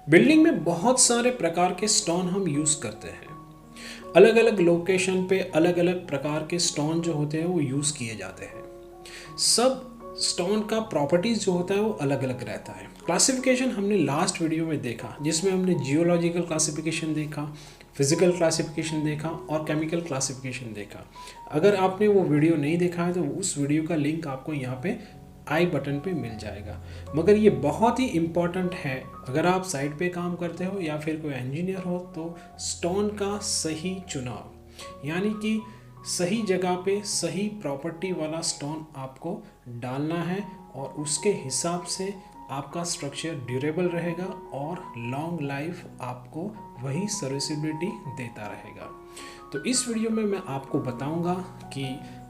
Building में बहुत सारे प्रकार के स्टोन हम यूज़ करते हैं। अलग अलग लोकेशन पे अलग अलग प्रकार के स्टोन जो होते हैं वो यूज़ किए जाते हैं। सब स्टोन का प्रॉपर्टीज़ जो होता है वो अलग अलग रहता है। क्लासिफिकेशन हमने लास्ट वीडियो में देखा, जिसमें हमने जियोलॉजिकल क्लासिफिकेशन देखा, फिजिकल क्लासिफिकेशन देखा और केमिकल क्लासिफिकेशन देखा। अगर आपने वो वीडियो नहीं देखा है तो उस वीडियो का लिंक आपको यहाँ पे आई बटन पे मिल जाएगा। मगर ये बहुत ही इम्पॉर्टेंट है, अगर आप साइट पे काम करते हो या फिर कोई इंजीनियर हो तो स्टोन का सही चुनाव, यानी कि सही जगह पे सही प्रॉपर्टी वाला स्टोन आपको डालना है और उसके हिसाब से आपका स्ट्रक्चर ड्यूरेबल रहेगा और लॉन्ग लाइफ आपको वही सर्विसिबिलिटी देता रहेगा। तो इस वीडियो में मैं आपको बताऊंगा कि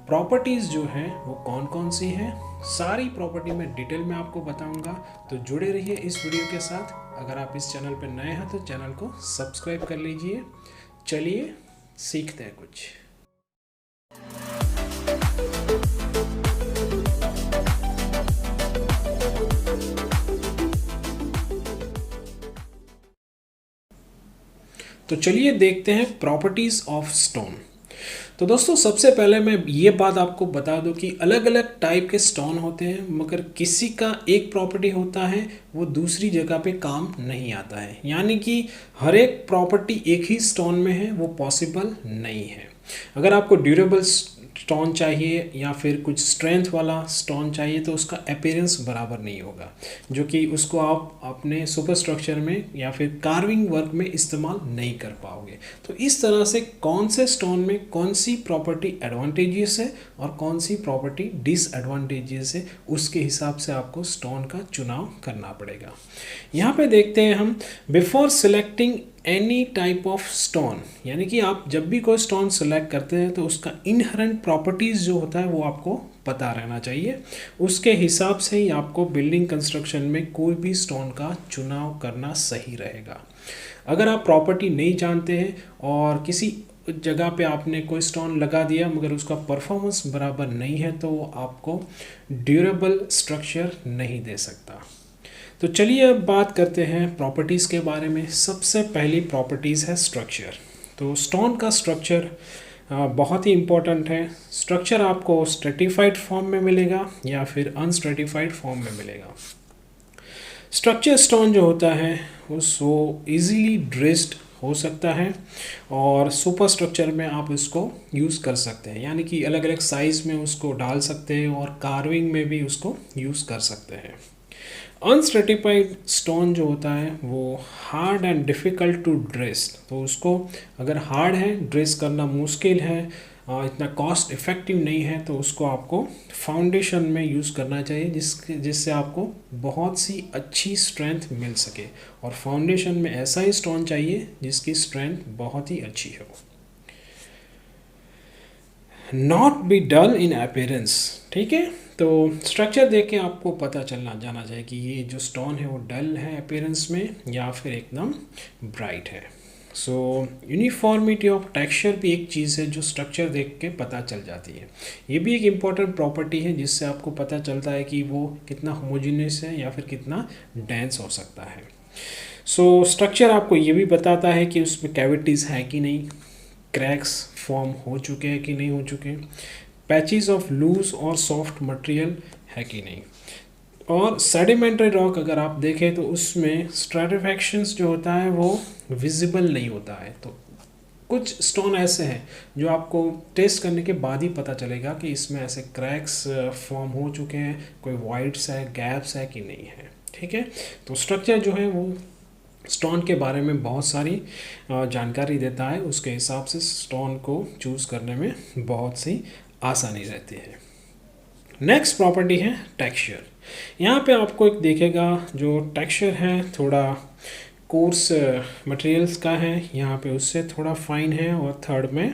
प्रॉपर्टीज़ जो हैं वो कौन कौन सी हैं। सारी प्रॉपर्टी मैं डिटेल में आपको बताऊंगा, तो जुड़े रहिए इस वीडियो के साथ। अगर आप इस चैनल पर नए हैं तो चैनल को सब्सक्राइब कर लीजिए। चलिए सीखते हैं कुछ। तो चलिए देखते हैं प्रॉपर्टीज़ ऑफ स्टोन। तो दोस्तों सबसे पहले मैं ये बात आपको बता दूं कि अलग अलग टाइप के स्टोन होते हैं, मगर किसी का एक प्रॉपर्टी होता है वो दूसरी जगह पे काम नहीं आता है। यानी कि हर एक प्रॉपर्टी एक ही स्टोन में है वो पॉसिबल नहीं है। अगर आपको ड्यूरेबल स्टोन चाहिए या फिर कुछ स्ट्रेंथ वाला स्टोन चाहिए तो उसका अपीयरेंस बराबर नहीं होगा, जो कि उसको आप अपने सुपर स्ट्रक्चर में या फिर कार्विंग वर्क में इस्तेमाल नहीं कर पाओगे। तो इस तरह से कौन से स्टोन में कौन सी प्रॉपर्टी एडवांटेजेस है और कौन सी प्रॉपर्टी डिसएडवांटेजेस है, उसके हिसाब से आपको स्टोन का चुनाव करना पड़ेगा। यहाँ पे देखते हैं हम, before selecting any type of stone, यानी कि आप जब भी कोई स्टोन सेलेक्ट करते हैं तो उसका इनहेरेंट प्रॉपर्टीज़ जो होता है वो आपको पता रहना चाहिए। उसके हिसाब से ही आपको बिल्डिंग कंस्ट्रक्शन में कोई भी स्टोन का चुनाव करना सही रहेगा। अगर आप प्रॉपर्टी नहीं जानते हैं और किसी जगह पे आपने कोई स्टोन लगा दिया मगर उसका परफॉर्मेंस बराबर नहीं है तो वो आपको ड्यूरेबल स्ट्रक्चर नहीं दे सकता। तो चलिए अब बात करते हैं प्रॉपर्टीज़ के बारे में। सबसे पहली प्रॉपर्टीज़ है स्ट्रक्चर। तो स्टोन का स्ट्रक्चर बहुत ही इम्पोर्टेंट है। स्ट्रक्चर आपको स्ट्रेटिफाइड फॉर्म में मिलेगा या फिर अनस्ट्रेटिफाइड फॉर्म में मिलेगा। स्ट्रक्चर स्टोन जो होता है वो इजीली ड्रेस्ड हो सकता है और सुपर स्ट्रक्चर में आप इसको यूज़ कर सकते हैं, यानी कि अलग अलग साइज़ में उसको डाल सकते हैं और कार्विंग में भी उसको यूज़ कर सकते हैं। अनस्ट्रेटिफाइड स्टोन जो होता है वो hard and difficult to dress, तो उसको अगर हार्ड है, ड्रेस करना मुश्किल है, इतना कॉस्ट इफ़ेक्टिव नहीं है, तो उसको आपको फाउंडेशन में यूज़ करना चाहिए जिससे आपको बहुत सी अच्छी स्ट्रेंथ मिल सके। और फाउंडेशन में ऐसा ही स्टोन चाहिए जिसकी स्ट्रेंथ बहुत ही अच्छी हो। Not be dull in appearance, ठीक है। तो स्ट्रक्चर देख के आपको पता जाना चाहिए कि ये जो स्टोन है वो डल है अपीयरेंस में या फिर एकदम ब्राइट है। सो यूनिफॉर्मिटी ऑफ टेक्सचर भी एक चीज़ है जो स्ट्रक्चर देख के पता चल जाती है। ये भी एक इम्पॉर्टेंट प्रॉपर्टी है जिससे आपको पता चलता है कि वो कितना होमोजीनियस है या फिर कितना डेंस हो सकता है। सो स्ट्रक्चर आपको ये भी बताता है कि उसमें कैविटीज़ है कि नहीं, क्रैक्स फॉर्म हो चुके हैं कि नहीं हो चुके, पैचेस ऑफ लूज और सॉफ्ट मटेरियल है कि नहीं। और सेडिमेंट्री रॉक अगर आप देखें तो उसमें स्ट्रैटिफिकेशंस जो होता है वो विजिबल नहीं होता है। तो कुछ स्टोन ऐसे हैं जो आपको टेस्ट करने के बाद ही पता चलेगा कि इसमें ऐसे क्रैक्स फॉर्म हो चुके हैं, कोई वाइड्स है, गैप्स है कि नहीं है, ठीक है। तो स्ट्रक्चर जो है वो स्टोन के बारे में बहुत सारी जानकारी देता है, उसके हिसाब से स्टोन को चूज़ करने में बहुत सी आसानी रहती है। नेक्स्ट प्रॉपर्टी है टेक्सचर। यहाँ पे आपको एक देखेगा जो टेक्सचर है थोड़ा कोर्स मटेरियल्स का है, यहाँ पे उससे थोड़ा फाइन है और थर्ड में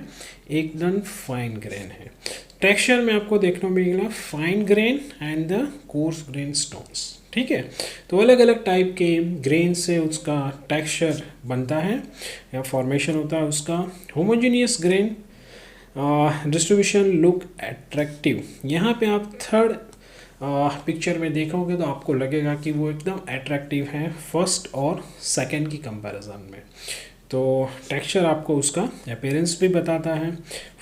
एकदम फाइन ग्रेन है। टेक्सचर में आपको देखने को मिलेगा fine grain and the coarse grain stones, ठीक है। तो अलग अलग टाइप के ग्रेन से उसका टेक्सचर बनता है या फॉर्मेशन होता है उसका। Homogeneous grain distribution look attractive, यहाँ पे आप थर्ड पिक्चर में देखोगे तो आपको लगेगा कि वो एकदम अट्रैक्टिव है फर्स्ट और सेकंड की कंपैरिजन में। तो टेक्सचर आपको उसका अपीयरेंस भी बताता है।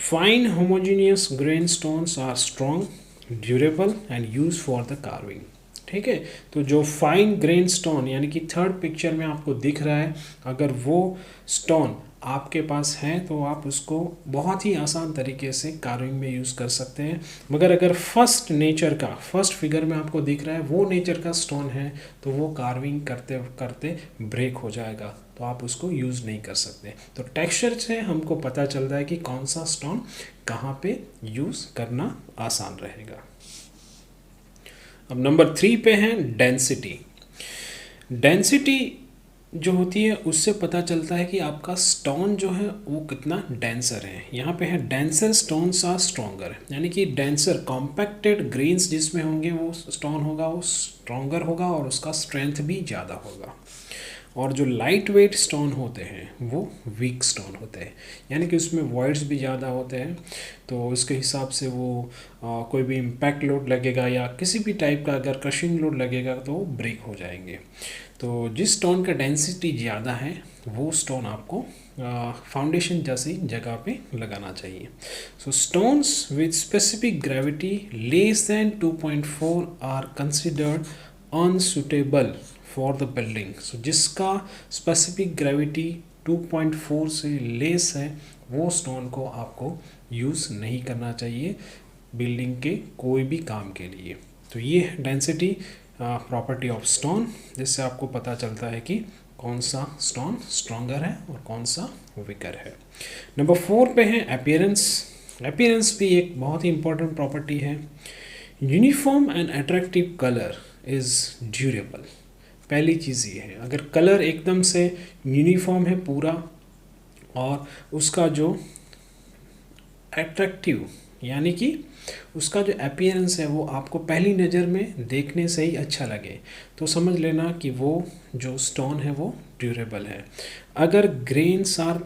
Fine homogeneous grain stones are strong, durable and use for the carving. ठीक है, तो जो फाइन ग्रेन स्टोन यानी कि थर्ड पिक्चर में आपको दिख रहा है, अगर वो स्टोन आपके पास है तो आप उसको बहुत ही आसान तरीके से कार्विंग में यूज़ कर सकते हैं। मगर अगर फर्स्ट फिगर में आपको दिख रहा है वो नेचर का स्टोन है तो वो कार्विंग करते करते ब्रेक हो जाएगा, तो आप उसको यूज़ नहीं कर सकते। तो टेक्सचर से हमको पता चलता है कि कौन सा स्टोन कहाँ पे यूज़ करना आसान रहेगा। अब नंबर 3 पे है डेंसिटी। डेंसिटी जो होती है उससे पता चलता है कि आपका स्टोन जो है वो कितना डेंसर है। यहाँ पे है डेंसर स्टोन्स आर स्ट्रॉन्गर, यानी कि डेंसर कॉम्पैक्टेड ग्रेन्स जिसमें होंगे वो स्टोन होगा वो स्ट्रॉन्गर होगा और उसका स्ट्रेंथ भी ज़्यादा होगा। और जो लाइट वेट स्टोन होते हैं वो वीक स्टोन होते हैं, यानी कि उसमें वॉइड्स भी ज़्यादा होते हैं, तो उसके हिसाब से वो कोई भी इम्पैक्ट लोड लगेगा या किसी भी टाइप का अगर क्रशिंग लोड लगेगा तो वो ब्रेक हो जाएंगे। तो जिस स्टोन का डेंसिटी ज़्यादा है वो स्टोन आपको फाउंडेशन जैसी जगह पे लगाना चाहिए। So stones with specific gravity less than 2.4 are considered unsuitable for the building. So जिसका स्पेसिफिक ग्रेविटी 2.4 से लेस है वो स्टोन को आपको यूज़ नहीं करना चाहिए बिल्डिंग के कोई भी काम के लिए। तो ये है डेंसिटी प्रॉपर्टी ऑफ स्टोन, जिससे आपको पता चलता है कि कौन सा स्टोन स्ट्रॉन्गर है और कौन सा वीकर है। नंबर 4 पे है अपीयरेंस। अपीयरेंस भी एक बहुत ही इंपॉर्टेंट प्रॉपर्टी है। Uniform and attractive colour is durable. पहली चीज़ ये है, अगर कलर एकदम से यूनिफॉर्म है पूरा और उसका जो अट्रैक्टिव यानी कि उसका जो अपीयरेंस है वो आपको पहली नज़र में देखने से ही अच्छा लगे, तो समझ लेना कि वो जो स्टोन है वो ड्यूरेबल है। अगर ग्रेन्स आर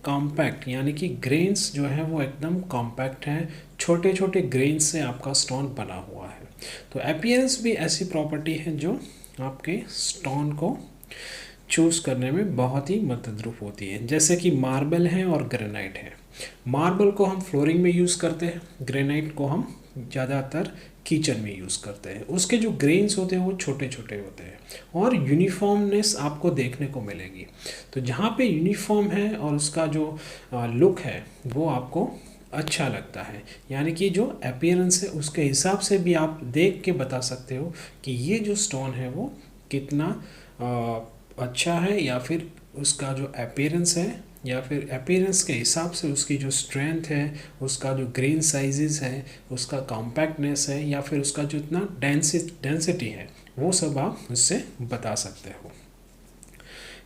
कॉम्पैक्ट यानी कि ग्रेन्स जो है वो एकदम कॉम्पैक्ट हैं, छोटे छोटे ग्रेन्स से आपका स्टोन बना हुआ है, तो अपीयरेंस भी ऐसी प्रॉपर्टी है जो आपके स्टोन को चूज़ करने में बहुत ही मददरूप होती है। जैसे कि मार्बल है और ग्रेनाइट है। मार्बल को हम फ्लोरिंग में यूज़ करते हैं, ग्रेनाइट को हम ज़्यादातर किचन में यूज़ करते हैं। उसके जो ग्रेन्स होते हैं वो छोटे छोटे होते हैं और यूनिफॉर्मनेस आपको देखने को मिलेगी। तो जहाँ पे यूनिफॉर्म है और उसका जो लुक है वो आपको अच्छा लगता है, यानी कि जो अपीयरेंस है उसके हिसाब से भी आप देख के बता सकते हो कि ये जो स्टोन है वो कितना अच्छा है, या फिर उसका जो अपीयरेंस है या फिर अपीयरेंस के हिसाब से उसकी जो स्ट्रेंथ है, उसका जो ग्रेन साइजेस है, उसका कॉम्पैक्टनेस है, या फिर उसका जो इतना डेंसिटी है, वो सब आप उससे बता सकते हो।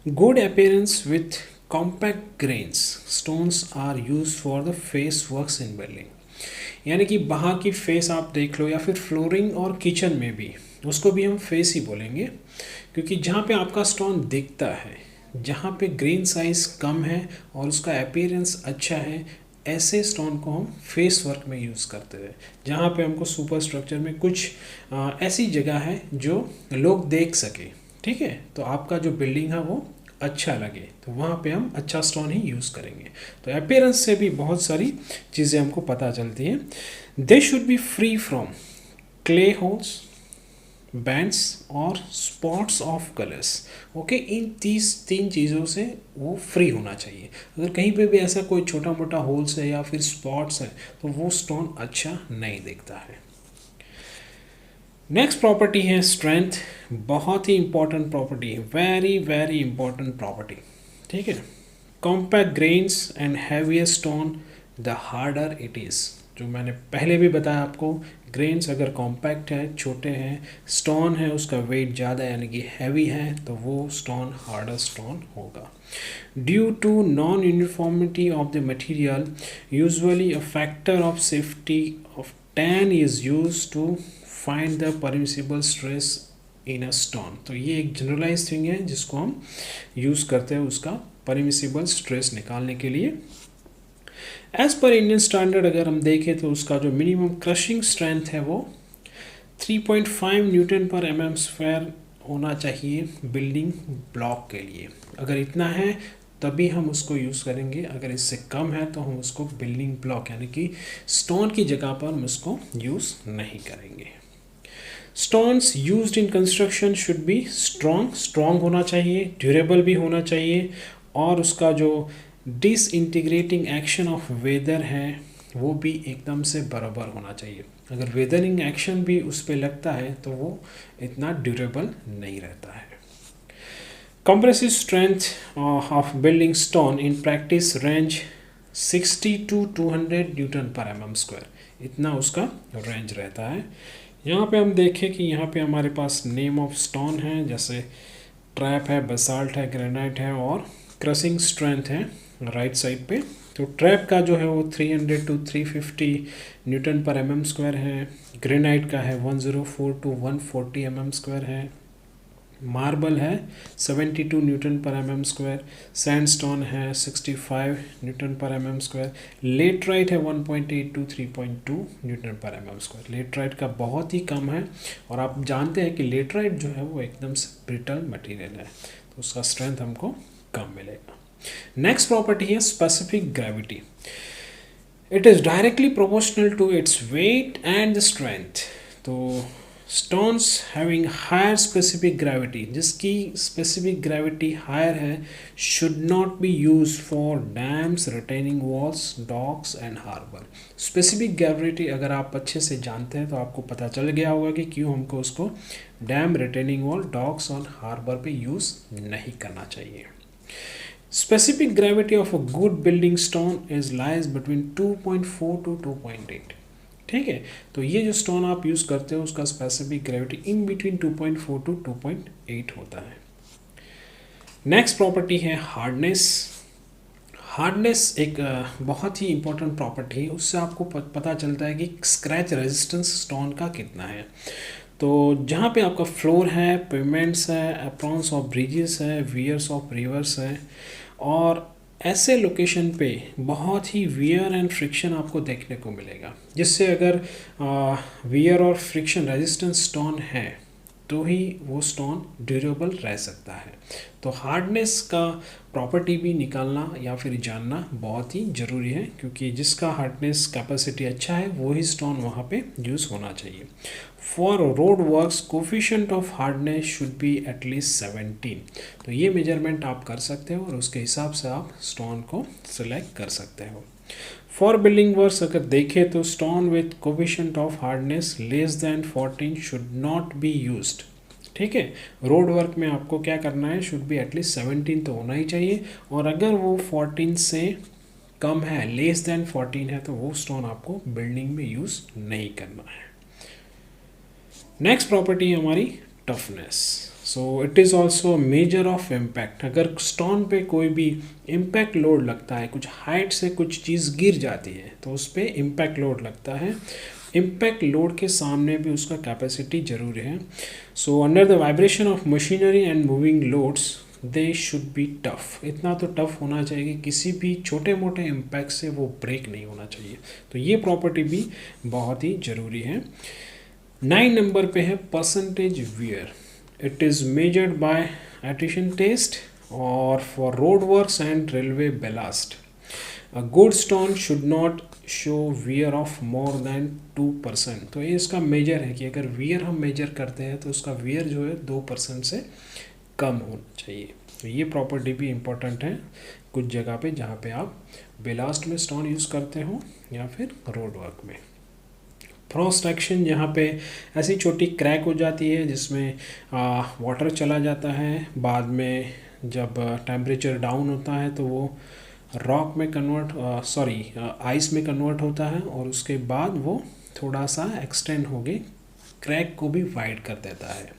Good appearance with compact grains stones are use for the face works in building, यानी कि बाहर की फेस आप देख लो या फिर फ्लोरिंग और किचन में भी, उसको भी हम फेस ही बोलेंगे, क्योंकि जहाँ पे आपका स्टोन दिखता है, जहाँ पे ग्रेन साइज कम है और उसका अपीयरेंस अच्छा है, ऐसे स्टोन को हम फेस वर्क में यूज़ करते हैं। जहाँ पे हमको सुपर स्ट्रक्चर में कुछ ऐसी जगह है जो लोग देख सके, ठीक है, तो आपका जो बिल्डिंग है वो अच्छा लगे, तो वहाँ पे हम अच्छा स्टोन ही यूज़ करेंगे। तो अपीयरेंस से भी बहुत सारी चीज़ें हमको पता चलती हैं। They should be free from clay holes, bands और स्पॉट्स ऑफ कलर्स। ओके, इन तीन चीज़ों से वो फ्री होना चाहिए। अगर कहीं पे भी ऐसा कोई छोटा मोटा होल्स है या फिर स्पॉट्स है तो वो स्टोन अच्छा नहीं दिखता है। नेक्स्ट प्रॉपर्टी है स्ट्रेंथ। बहुत ही इंपॉर्टेंट प्रॉपर्टी है, वेरी वेरी इंपॉर्टेंट प्रॉपर्टी, ठीक है। Compact grains and heavier stone the harder it is. जो मैंने पहले भी बताया आपको, ग्रेन्स अगर कॉम्पैक्ट है, छोटे हैं, स्टोन है उसका वेट ज़्यादा यानी कि हैवी है, तो वो स्टोन हार्डर स्टोन होगा। Due to non uniformity of the material usually a factor of safety of 10 is use to find the permissible stress in a stone. तो ये एक जनरलाइज थिंग है जिसको हम यूज़ करते हैं उसका परमिसिबल स्ट्रेस निकालने के लिए। एज पर इंडियन स्टैंडर्ड अगर हम देखें तो उसका जो मिनिमम क्रशिंग स्ट्रेंथ है वो 3.5 न्यूटन पर mm स्क्वायर होना चाहिए बिल्डिंग ब्लॉक के लिए। अगर इतना है तभी हम उसको यूज़ करेंगे, अगर इससे कम है तो हम उसको बिल्डिंग ब्लॉक यानी कि स्टोन की जगह पर हम उसको यूज़ नहीं करेंगे। Stones used in construction should be strong होना चाहिए, ड्यूरेबल भी होना चाहिए, और उसका जो डिसइंटीग्रेटिंग एक्शन ऑफ वेदर है वो भी एकदम से बराबर होना चाहिए। अगर वेदरिंग एक्शन भी उस पर लगता है तो वो इतना ड्यूरेबल नहीं रहता है। Compressive strength of building stone in practice range 60 to 200 Newton पर mm स्क्वायर, इतना उसका रेंज रहता है। यहाँ पे हम देखें कि यहाँ पे हमारे पास नेम ऑफ स्टोन है, जैसे ट्रैप है, बसाल्ट है, ग्रेनाइट है और क्रसिंग स्ट्रेंथ है राइट साइड पे। तो ट्रैप का जो है वो 300 to 350 न्यूटन पर mm स्क्वायर है, ग्रेनाइट का है 104 to 140 mm स्क्वायर है, मार्बल है 72 न्यूटन पर mm स्क्वायर, सैंडस्टोन है 65 न्यूटन पर mm स्क्वायर, लेटराइट है 1.8 to 3.2 न्यूटन पर mm स्क्वायर। लेटराइट का बहुत ही कम है, और आप जानते हैं कि लेटराइट जो है वो एकदम से ब्रिटल मटेरियल है, तो उसका स्ट्रेंथ हमको कम मिलेगा। नेक्स्ट प्रॉपर्टी है specific gravity. It is directly proportional to its weight and the strength. तो stones having higher specific gravity, जिसकी स्पेसिफिक ग्रेविटी हायर है, should not be use for dams, retaining walls, docks and harbour. Specific gravity अगर आप अच्छे से जानते हैं तो आपको पता चल गया होगा कि क्यों हमको उसको डैम, रिटेनिंग वॉल, डॉक्स और हार्बर पे यूज़ नहीं करना चाहिए। Specific gravity of a good building stone is lies between 2.4 to 2.8। ठीक है, तो ये जो स्टोन आप यूज़ करते हो उसका specific gravity in between 2.4 to 2.8 होता है। नेक्स्ट प्रॉपर्टी है हार्डनेस। हार्डनेस एक बहुत ही इंपॉर्टेंट प्रॉपर्टी है, उससे आपको पता चलता है कि स्क्रैच रेजिस्टेंस स्टोन का कितना है। तो जहाँ पे आपका फ्लोर है, पेमेंट्स है, अप्रॉन्स ऑफ ब्रिजेस है, वियर्स ऑफ रिवर्स है, और ऐसे लोकेशन पे बहुत ही वियर एंड फ्रिक्शन आपको देखने को मिलेगा, जिससे अगर वियर और फ्रिक्शन रेजिस्टेंस स्टोन है तो ही वो स्टोन ड्यूरेबल रह सकता है। तो हार्डनेस का प्रॉपर्टी भी निकालना या फिर जानना बहुत ही ज़रूरी है, क्योंकि जिसका हार्डनेस कैपेसिटी अच्छा है वही स्टोन वहाँ पे यूज़ होना चाहिए। For road works coefficient of hardness should be at least 17। तो ये मेजरमेंट आप कर सकते हो और उसके हिसाब से आप स्टोन को सिलेक्ट कर सकते हो। फॉर बिल्डिंग वर्क्स अगर देखें तो stone with coefficient of hardness less than 14 should not be used. ठीक है, रोड वर्क में आपको क्या करना है, शुड बी एटलीस्ट 17 तो होना ही चाहिए, और अगर वो 14 से कम है, लेस देन 14 है, तो वो स्टोन आपको बिल्डिंग में यूज़ नहीं करना है। नेक्स्ट प्रॉपर्टी है हमारी toughness. So it is also measure of impact. अगर स्टोन पे कोई भी इम्पैक्ट लोड लगता है, कुछ हाइट से कुछ चीज़ गिर जाती है तो उस पर इम्पैक्ट लोड लगता है। इम्पैक्ट लोड के सामने भी उसका कैपेसिटी जरूरी है। So under the vibration of machinery and moving loads they should be tough. इतना तो टफ होना चाहिए कि किसी भी छोटे मोटे इम्पैक्ट से वो ब्रेक नहीं होना चाहिए। तो ये प्रॉपर्टी भी बहुत ही ज़रूरी है। 9 नंबर पे है percentage wear. It is measured by attrition test और for road works and railway ballast. A good stone should not show wear of more than 2%। तो ये इसका मेजर है कि अगर वियर हम मेजर करते हैं तो उसका वियर जो है 2% से कम होना चाहिए। तो ये प्रॉपर्टी भी इम्पोर्टेंट है कुछ जगह पे जहाँ पे आप बेलास्ट में स्टोन यूज़ करते हो या फिर रोड वर्क में। फ्रॉस्ट एक्शन, जहाँ पे ऐसी छोटी क्रैक हो जाती है जिसमें वाटर चला जाता है, बाद में जब टेम्परेचर डाउन होता है तो वो रॉक में आइस में कन्वर्ट होता है, और उसके बाद वो थोड़ा सा एक्सटेंड हो गई क्रैक को भी वाइड कर देता है।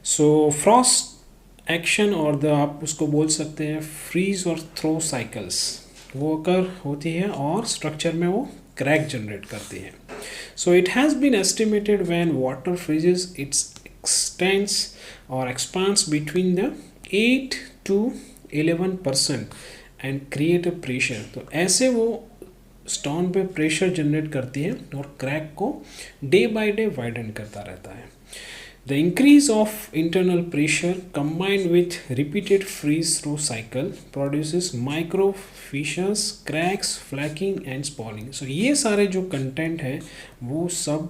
सो फ्रॉस्ट एक्शन और आप उसको बोल सकते हैं फ्रीज और थ्रो साइकिल्स, वो अगर होती है और स्ट्रक्चर में वो क्रैक जनरेट करती है। So it has been estimated when water freezes, it extends or expands between the 8 to 11% and create a pressure। तो ऐसे वो स्टोन पे प्रेशर जनरेट करती है और क्रैक को डे बाय डे वाइडन करता रहता है। The increase of internal pressure combined with repeated freeze-through cycle produces micro fissures, cracks, flaking and spalling. So ये सारे जो कंटेंट है वो सब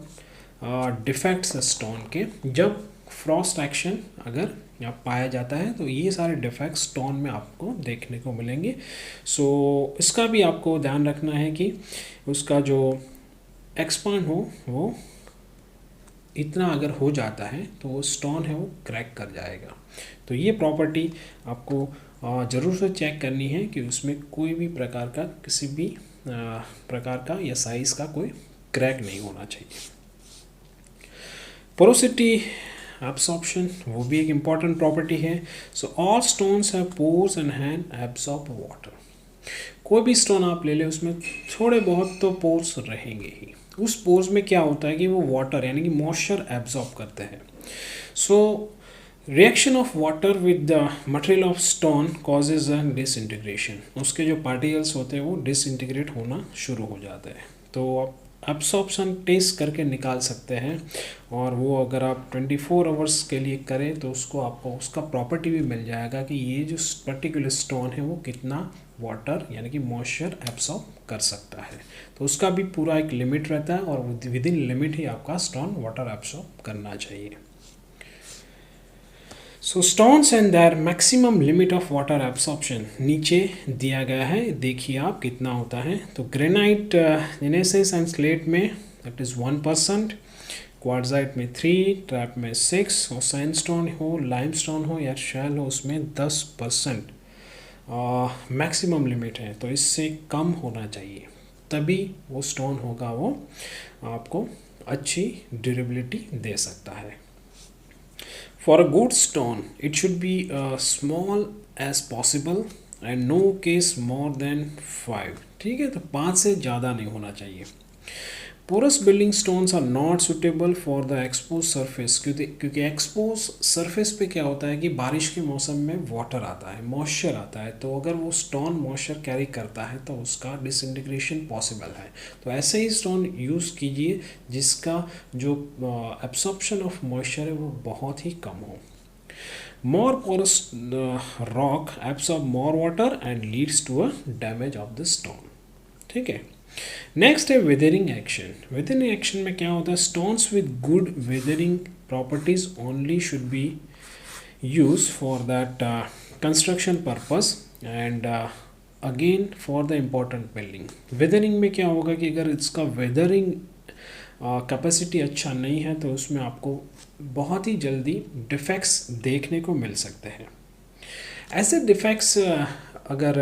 डिफेक्ट्स स्टोन के जब फ्रॉस्ट एक्शन अगर यहाँ पाया जाता है तो ये सारे डिफेक्ट्स स्टोन में आपको देखने को मिलेंगे। सो इसका भी आपको ध्यान रखना है कि उसका जो एक्सपांड हो वो इतना अगर हो जाता है तो वो स्टोन है वो क्रैक कर जाएगा। तो ये प्रॉपर्टी आपको ज़रूर से चेक करनी है कि उसमें कोई भी प्रकार का किसी भी प्रकार का या साइज़ का कोई क्रैक नहीं होना चाहिए। पोरोसिटी एब्सॉर्प्शन वो भी एक इम्पॉर्टेंट प्रॉपर्टी है। So all stones have pores and hand absorb water. कोई भी स्टोन आप ले लें उसमें थोड़े बहुत तो पोर्स रहेंगे ही। उस पोर्स में क्या होता है कि वो वाटर यानी कि मॉइस्चर एब्जॉर्ब करते हैं। So reaction of water with the material of stone causes a disintegration. उसके जो पार्टिकल्स होते हैं वो डिसइंटीग्रेट होना शुरू हो जाते हैं। तो आप एब्सॉर्प्शन टेस्ट करके निकाल सकते हैं और वो अगर आप 24 आवर्स के लिए करें तो उसको आपको उसका प्रॉपर्टी भी मिल जाएगा कि ये जो पर्टिकुलर स्टोन है वो कितना वाटर यानी कि मॉइस्चर एब्सॉर्ब कर सकता है। तो उसका भी पूरा एक लिमिट रहता है और विद इन लिमिट ही आपका स्टोन वाटर एब्सॉर्ब करना चाहिए। So stones and their maximum limit of water absorption नीचे दिया गया है, देखिए आप कितना होता है। तो ग्रेनाइट ग्नेसिस एंड स्लेट में दैट इज़ 1%, क्वार्ट्जाइट में 3, ट्रैप में 6 और सैंडस्टोन हो, लाइमस्टोन हो या शैल हो उसमें 10% मैक्सिमम लिमिट है। तो इससे कम होना चाहिए तभी वो स्टोन होगा वो आपको अच्छी ड्यूरेबिलिटी दे सकता है। For a good stone it should be small as possible and no case more than 5। ठीक है, तो 5 से ज़्यादा नहीं होना चाहिए। Porous building stones are not suitable for the expose surface, क्योंकि एक्सपोज सरफेस पे क्या होता है कि बारिश के मौसम में वाटर आता है, मॉइस्चर आता है। तो अगर वो स्टोन मॉइस्चर कैरी करता है तो उसका डिसइंटीग्रेशन पॉसिबल है। तो ऐसे ही स्टोन यूज़ कीजिए जिसका जो एब्सॉर्प्शन ऑफ मॉइस्चर है वो बहुत ही कम हो। More porous rock absorb more water and leads to a damage of the stone। ठीक है, नेक्स्ट है वेदरिंग एक्शन। वेदरिंग एक्शन में क्या होता है, stones with good weathering properties only should be use for that construction purpose and again for the important building. Weathering में क्या होगा कि अगर इसका वेदरिंग कैपेसिटी अच्छा नहीं है तो उसमें आपको बहुत ही जल्दी डिफेक्ट्स देखने को मिल सकते हैं। ऐसे डिफेक्ट्स अगर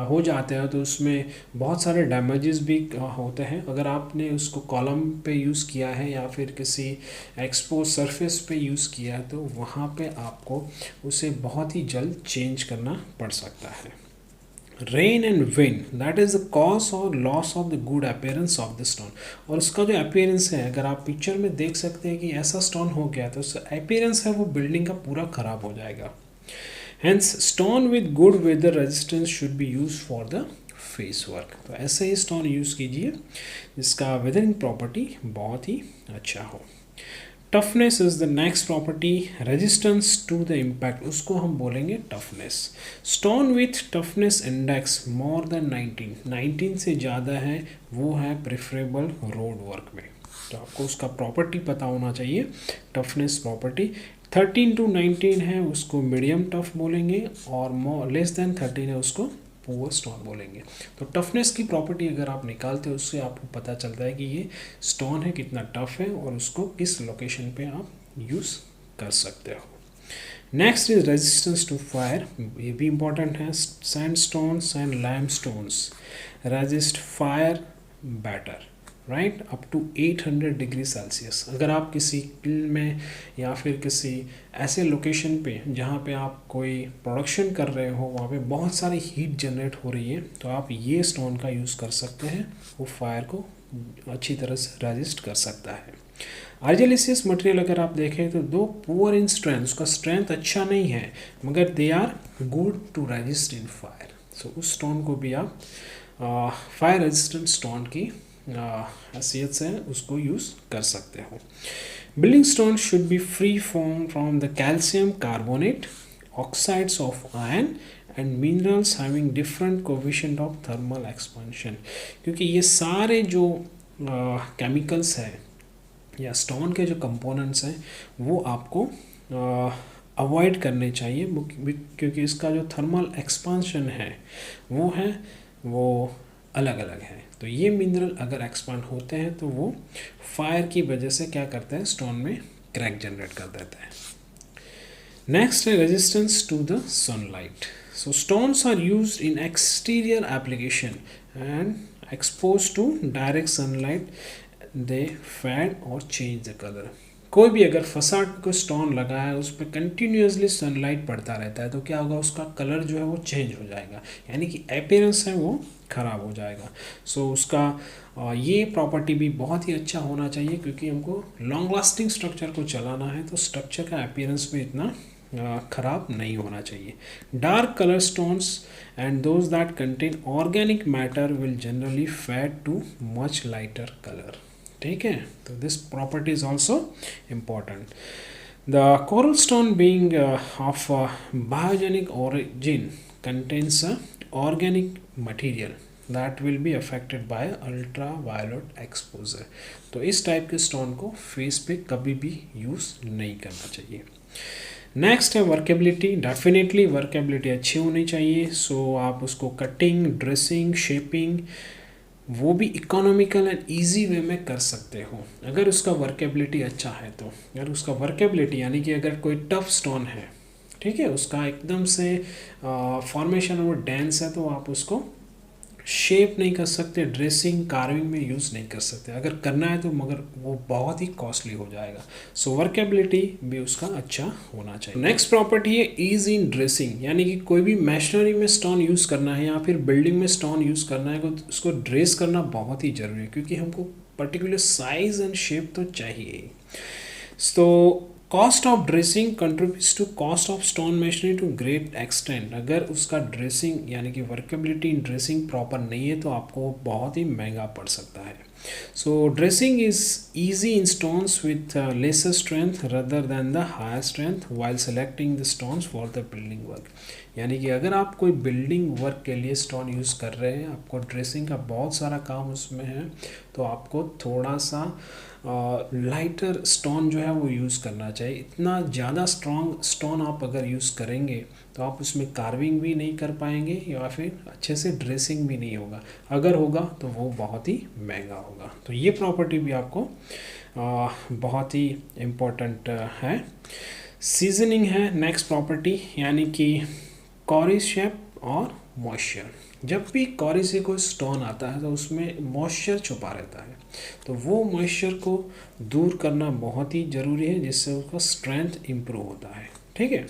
हो जाते हैं तो उसमें बहुत सारे डैमेजेस भी होते हैं। अगर आपने उसको कॉलम पे यूज़ किया है या फिर किसी एक्सपोज सरफेस पे यूज़ किया है तो वहाँ पे आपको उसे बहुत ही जल्द चेंज करना पड़ सकता है। Rain and wind that is the cause और loss of the good appearance of the stone. और उसका जो अपीयरेंस है, अगर आप पिक्चर में देख सकते हैं कि ऐसा स्टोन हो गया तो उसका अपीयरेंस है वो बिल्डिंग का पूरा ख़राब हो जाएगा। Hence, stone with good weather resistance should be used for the face work। तो ऐसे ही स्टोन यूज़ कीजिए जिसका वेदरिंग प्रॉपर्टी बहुत ही अच्छा हो। Toughness is the next property. Resistance to the impact उसको हम बोलेंगे toughness. Stone with toughness index more than 19 से ज़्यादा है वो है प्रेफरेबल रोड वर्क में। तो आपको उसका प्रॉपर्टी पता होना चाहिए, टफनेस प्रॉपर्टी। 13 to 19 है उसको मीडियम टफ बोलेंगे और लेस देन 13 है उसको पुअर स्टोन बोलेंगे। तो टफनेस की प्रॉपर्टी अगर आप निकालते हो उससे आपको पता चलता है कि ये स्टोन है कितना टफ है और उसको किस लोकेशन पे आप यूज़ कर सकते हो। Next is resistance to fire, ये भी इम्पॉर्टेंट है। Sandstones and limestones resist fire better, right, up to 800 degree Celsius. अगर आप किसी किल में या फिर किसी ऐसे लोकेशन पे जहाँ पे आप कोई प्रोडक्शन कर रहे हो वहाँ पे बहुत सारी हीट जनरेट हो रही है तो आप ये स्टोन का यूज़ कर सकते हैं, वो फायर को अच्छी तरह से रेजिस्ट कर सकता है। आर्जिलेसियस मटेरियल अगर आप देखें तो दो पुअर इन स्ट्रेंथ, उसका स्ट्रेंथ अच्छा नहीं है मगर they are good to resist in fire. So उस स्टोन को भी आप फायर रेजिस्टेंट स्टोन की हैसियत से उसको यूज़ कर सकते हो। Building stone should be free from the calcium carbonate, oxides of iron and minerals having different coefficient of thermal expansion, क्योंकि ये सारे जो केमिकल्स हैं या स्टोन के जो कंपोनेंट्स हैं वो आपको अवॉइड करने चाहिए, क्योंकि इसका जो थर्मल एक्सपांशन है वो अलग अलग है। तो ये मिनरल अगर एक्सपांड होते हैं तो वो फायर की वजह से क्या करते हैं, स्टोन में क्रैक जनरेट कर देते हैं। नेक्स्ट है resistance to the sunlight. So stones are used in exterior application and expose to direct sunlight they fade और चेंज द कलर। कोई भी अगर फसाड पे कोई स्टोन लगा है उस पर कंटिन्यूसली सनलाइट पड़ता रहता है तो क्या होगा, उसका कलर जो है वो चेंज हो जाएगा, यानी कि अपीयरेंस है वो ख़राब हो जाएगा। सो उसका ये प्रॉपर्टी भी बहुत ही अच्छा होना चाहिए, क्योंकि हमको लॉन्ग लास्टिंग स्ट्रक्चर को चलाना है तो स्ट्रक्चर का अपीयरेंस भी इतना ख़राब नहीं होना चाहिए। Dark colour stones and those that contain organic matter will generally fade to much lighter colour. ठीक है, तो this property is also important. The coral stone being of biogenic origin contains organic material that will be affected by ultraviolet exposure। तो इस type के stone को face पे कभी भी यूज़ नहीं करना चाहिए। नेक्स्ट है वर्केबिलिटी। डेफिनेटली वर्केबिलिटी अच्छी होनी चाहिए। सो आप उसको कटिंग, ड्रेसिंग, शेपिंग वो भी इकोनॉमिकल एंड इजी वे में कर सकते हो अगर उसका वर्केबिलिटी अच्छा है। तो अगर उसका वर्केबिलिटी यानी कि अगर कोई टफ स्टोन है, ठीक है, उसका एकदम से फॉर्मेशन वो डेंस है, तो आप उसको शेप नहीं कर सकते, ड्रेसिंग, कार्विंग में यूज़ नहीं कर सकते। अगर करना है तो मगर वो बहुत ही कॉस्टली हो जाएगा। सो वर्केबिलिटी भी उसका अच्छा होना चाहिए। नेक्स्ट प्रॉपर्टी है ईज इन ड्रेसिंग, यानी कि कोई भी मशीनरी में स्टोन यूज़ करना है या फिर बिल्डिंग में स्टोन यूज़ करना है तो उसको ड्रेस करना बहुत ही ज़रूरी है, क्योंकि हमको पर्टिकुलर साइज़ एंड शेप तो चाहिए। तो cost of dressing contributes to cost of stone machinery to great extent. अगर उसका ड्रेसिंग यानी कि वर्केबिलिटी इन ड्रेसिंग प्रॉपर नहीं है तो आपको बहुत ही महंगा पड़ सकता है। So dressing is easy in stones with lesser strength rather than the higher strength while selecting the stones for the building work. यानी कि अगर आप कोई बिल्डिंग वर्क के लिए स्टोन यूज़ कर रहे हैं, आपको ड्रेसिंग का बहुत सारा काम उसमें है, तो आपको थोड़ा सा लाइटर स्टोन जो है वो यूज़ करना चाहिए। इतना ज़्यादा स्ट्रॉन्ग स्टोन आप अगर यूज़ करेंगे तो आप उसमें कार्विंग भी नहीं कर पाएंगे या फिर अच्छे से ड्रेसिंग भी नहीं होगा। अगर होगा तो वो बहुत ही महंगा होगा। तो ये प्रॉपर्टी भी आपको बहुत ही इम्पोर्टेंट है। सीजनिंग है नेक्स्ट प्रॉपर्टी, यानी कि कॉरी शेप और मॉइस्चर। जब भी कॉरी से कोई स्टोन आता है तो उसमें मॉइस्चर छुपा रहता है, तो वो मॉइस्चर को दूर करना बहुत ही ज़रूरी है, जिससे उसका स्ट्रेंथ इम्प्रूव होता है। ठीक है,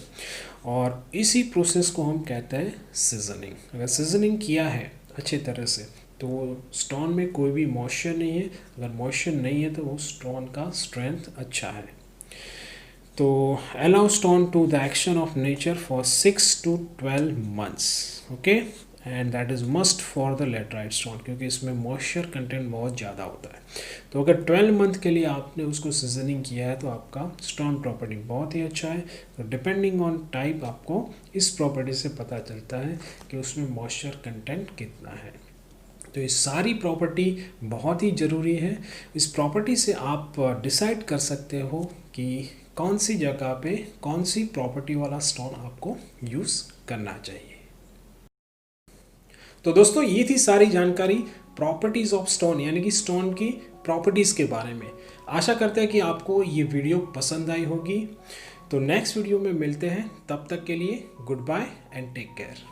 और इसी प्रोसेस को हम कहते हैं सीजनिंग। अगर सीजनिंग किया है अच्छे तरह से तो वो स्टोन में कोई भी मॉइस्चर नहीं है, अगर मॉइस्चर नहीं है तो वो स्टोन का स्ट्रेंथ अच्छा है। तो allow stone to the action of nature for 6 to 12 months, okay, and that is must for the laterite stone, क्योंकि इसमें मॉइस्चर कंटेंट बहुत ज़्यादा होता है। तो अगर 12 मंथ के लिए आपने उसको सीजनिंग किया है तो आपका स्टोन प्रॉपर्टी बहुत ही अच्छा है। तो डिपेंडिंग ऑन टाइप आपको इस प्रॉपर्टी से पता चलता है कि उसमें मॉइस्चर कंटेंट कितना है। तो ये सारी प्रॉपर्टी बहुत ही ज़रूरी है। इस प्रॉपर्टी से आप डिसाइड कर सकते हो कि कौन सी जगह पे कौन सी प्रॉपर्टी वाला स्टोन आपको यूज़ करना चाहिए। तो दोस्तों ये थी सारी जानकारी प्रॉपर्टीज़ ऑफ स्टोन, यानी कि स्टोन की प्रॉपर्टीज़ के बारे में। आशा करते हैं कि आपको ये वीडियो पसंद आई होगी। तो नेक्स्ट वीडियो में मिलते हैं, तब तक के लिए goodbye and take care.